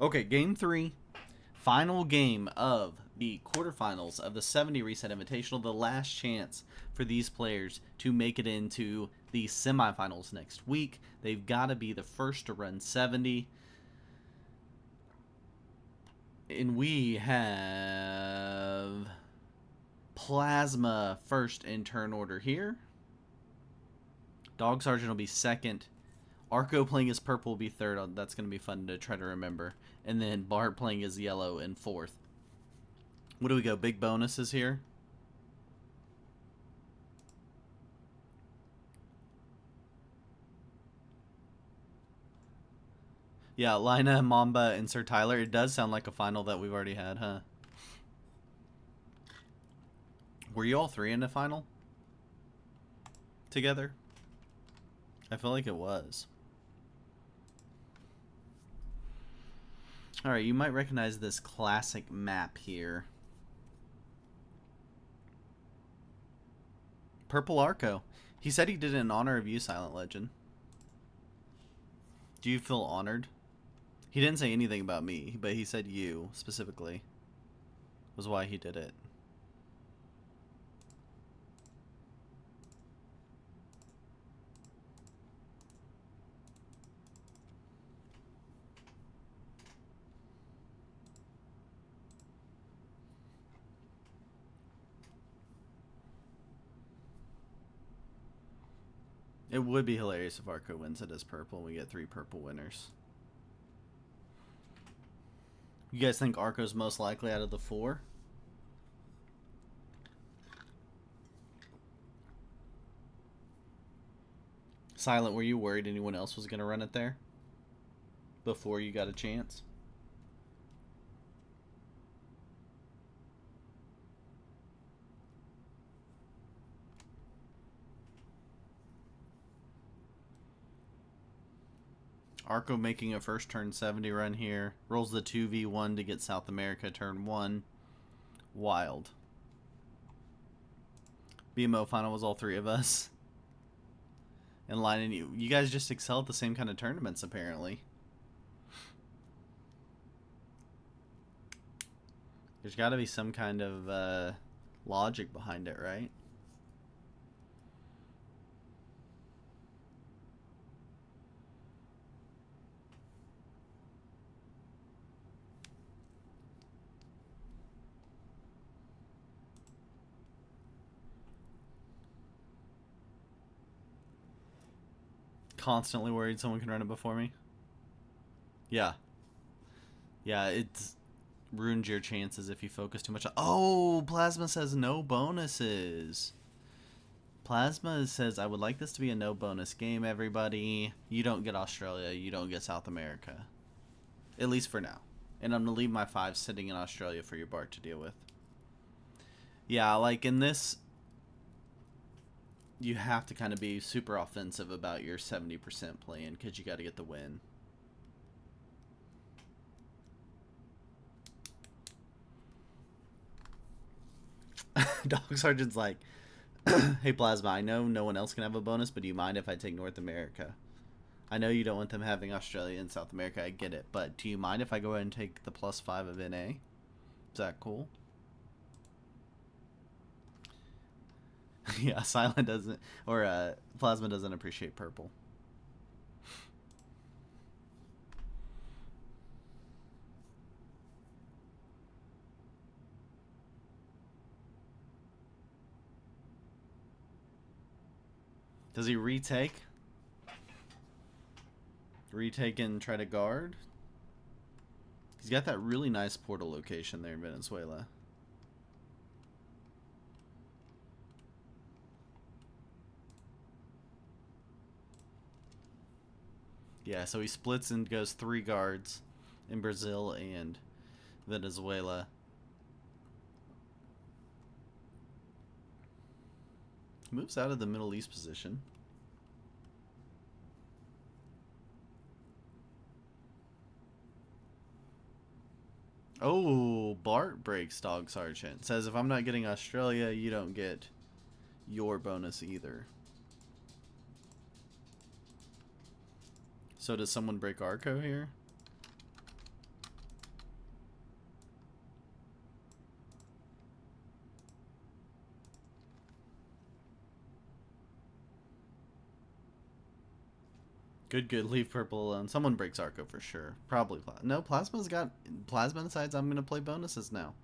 Okay, game 3. Final game of the quarterfinals of the 70 Reset Invitational. The last chance for these players to make it into the semifinals next week. They've got to be the first to run 70. And we have Plasma first in turn order here. Dog Sergeant will be second. Arco playing as purple will be third. That's going to be fun to try to remember. And then Bart playing as yellow in fourth. What do we go? Big bonuses here? Yeah, Lina, Mamba, and Sir Tyler. It does sound like a final that we've already had, huh? Were you all three in the final? Together? I feel like it was. Alright, you might recognize this classic map here. Purple Arco. He said he did it in honor of you, Silent Legend. Do you feel honored? He didn't say anything about me, but he said you, specifically, was why he did it. It would be hilarious if Arco wins it as purple and we get 3 purple winners. You guys think Arco's most likely out of the 4? Silent, were you worried anyone else was going to run it there? Before you got a chance? Arco making a first turn 70 run here. Rolls the 2v1 to get South America turn 1. Wild. BMO final was all 3 of us. And Line and you guys just excel at the same kind of tournaments, apparently. There's got to be some kind of logic behind it, right? Constantly worried someone can run it before me. Yeah. Yeah, it's ruins your chances if you focus too much. Oh, Plasma says no bonuses. Plasma says, I would like this to be a no bonus game, everybody. You don't get Australia. You don't get South America. At least for now. And I'm going to leave my 5 sitting in Australia for your Bart to deal with. Yeah, like in this, you have to kind of be super offensive about your 70% plan because you got to get the win. Dog Sergeant's like, hey Plasma, I know no one else can have a bonus, but do you mind if I take North America? I know you don't want them having Australia and South America, I get it, but do you mind if I go ahead and take the +5 of NA? Is that cool? Yeah, Silent doesn't, or Plasma doesn't appreciate purple. Does he retake? Retake and try to guard? He's got that really nice portal location there in Venezuela. Yeah, so he splits and goes 3 guards in Brazil and Venezuela. Moves out of the Middle East position. Oh, Bart breaks Dog Sergeant. Says, if I'm not getting Australia, you don't get your bonus either. So does someone break Arco here? Good, good. Leave purple alone. Someone breaks Arco for sure. Probably no, Plasma's got... Plasma decides I'm going to play bonuses now.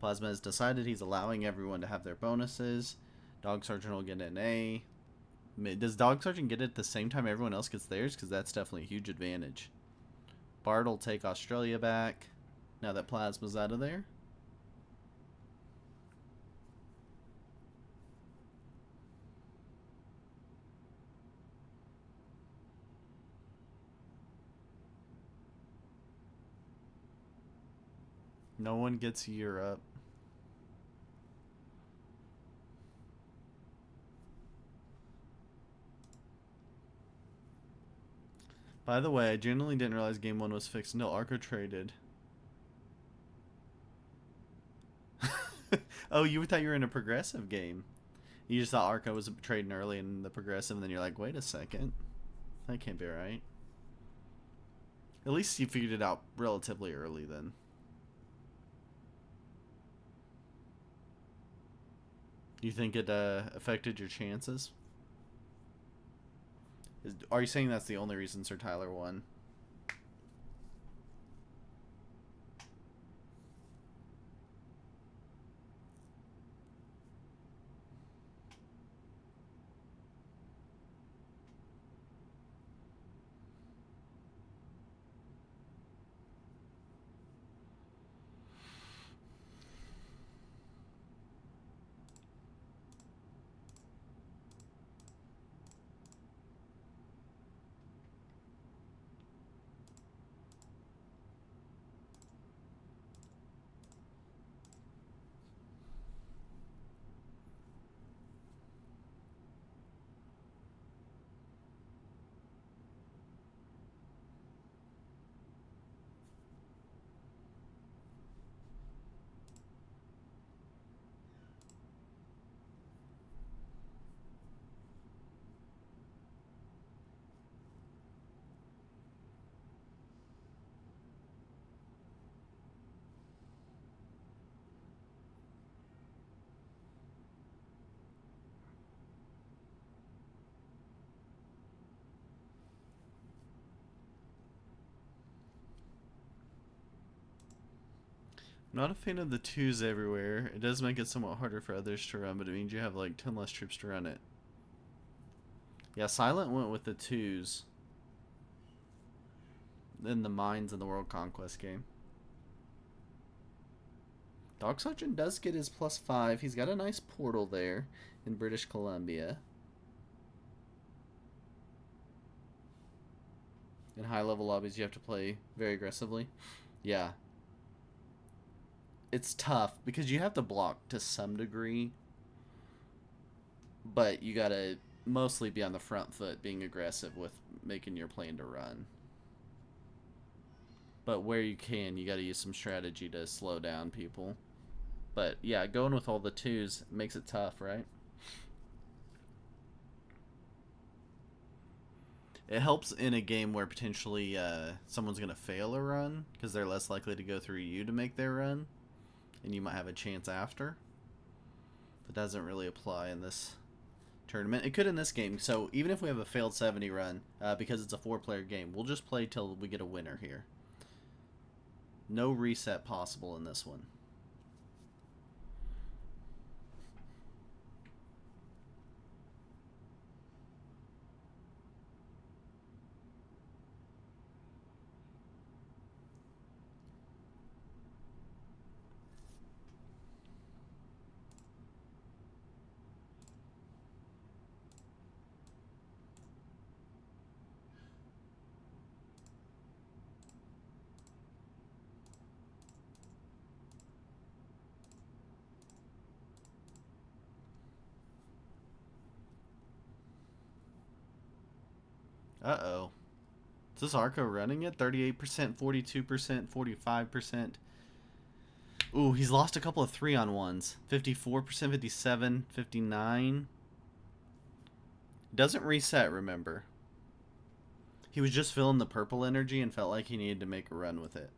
Plasma has decided he's allowing everyone to have their bonuses. Dog Sergeant will get an A. Does Dog Sergeant get it at the same time everyone else gets theirs? Because that's definitely a huge advantage. Bard will take Australia back now that Plasma's out of there. No one gets Europe. By the way, I genuinely didn't realize Game 1 was fixed until Arco traded. Oh, you thought you were in a progressive game. You just thought Arco was trading early in the progressive, and then you're like, wait a second. That can't be right. At least you figured it out relatively early then. You think it affected your chances? Are you saying that's the only reason Sir Tyler won? I'm not a fan of the twos everywhere. It does make it somewhat harder for others to run, but it means you have like 10 less troops to run it. Yeah, Silent went with the twos in the mines in the World Conquest game. Dog Sergeant does get his +5. He's got a nice portal there in British Columbia. In high level lobbies, you have to play very aggressively. Yeah. It's tough because you have to block to some degree, but you gotta mostly be on the front foot being aggressive with making your plan to run. But where you can, you gotta use some strategy to slow down people. But yeah, going with all the twos makes it tough, right? It helps in a game where potentially someone's going to fail a run because they're less likely to go through you to make their run, and you might have a chance after. But doesn't really apply in this tournament. It could in this game. So even if we have a failed 70 run, because it's a 4-player game, we'll just play till we get a winner here. No reset possible in this one. Uh-oh. Is this Arco running it? 38%, 42%, 45%. Ooh, he's lost a couple of 3-on-1s. 54%, 57, 59. Doesn't reset, remember. He was just feeling the purple energy and felt like he needed to make a run with it.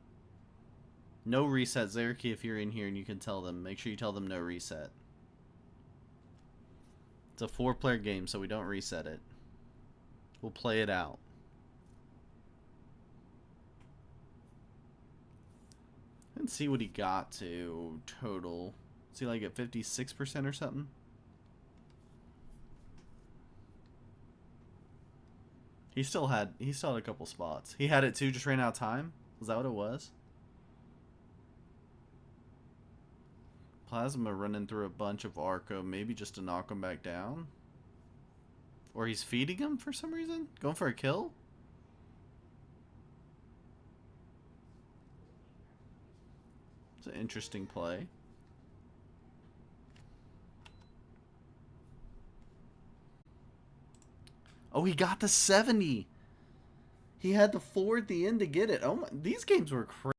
No reset. Zerky, if you're in here and you can tell them, make sure you tell them no reset. It's a 4-player game, so we don't reset it. We'll play it out. And see what he got to total. Is he like at 56% or something? He still had a couple spots. He had it too, just ran out of time? Was that what it was? Plasma running through a bunch of Arco, maybe just to knock him back down? Or he's feeding him for some reason? Going for a kill? It's an interesting play. Oh, he got the 70. He had the 4 at the end to get it. Oh my, these games were crazy.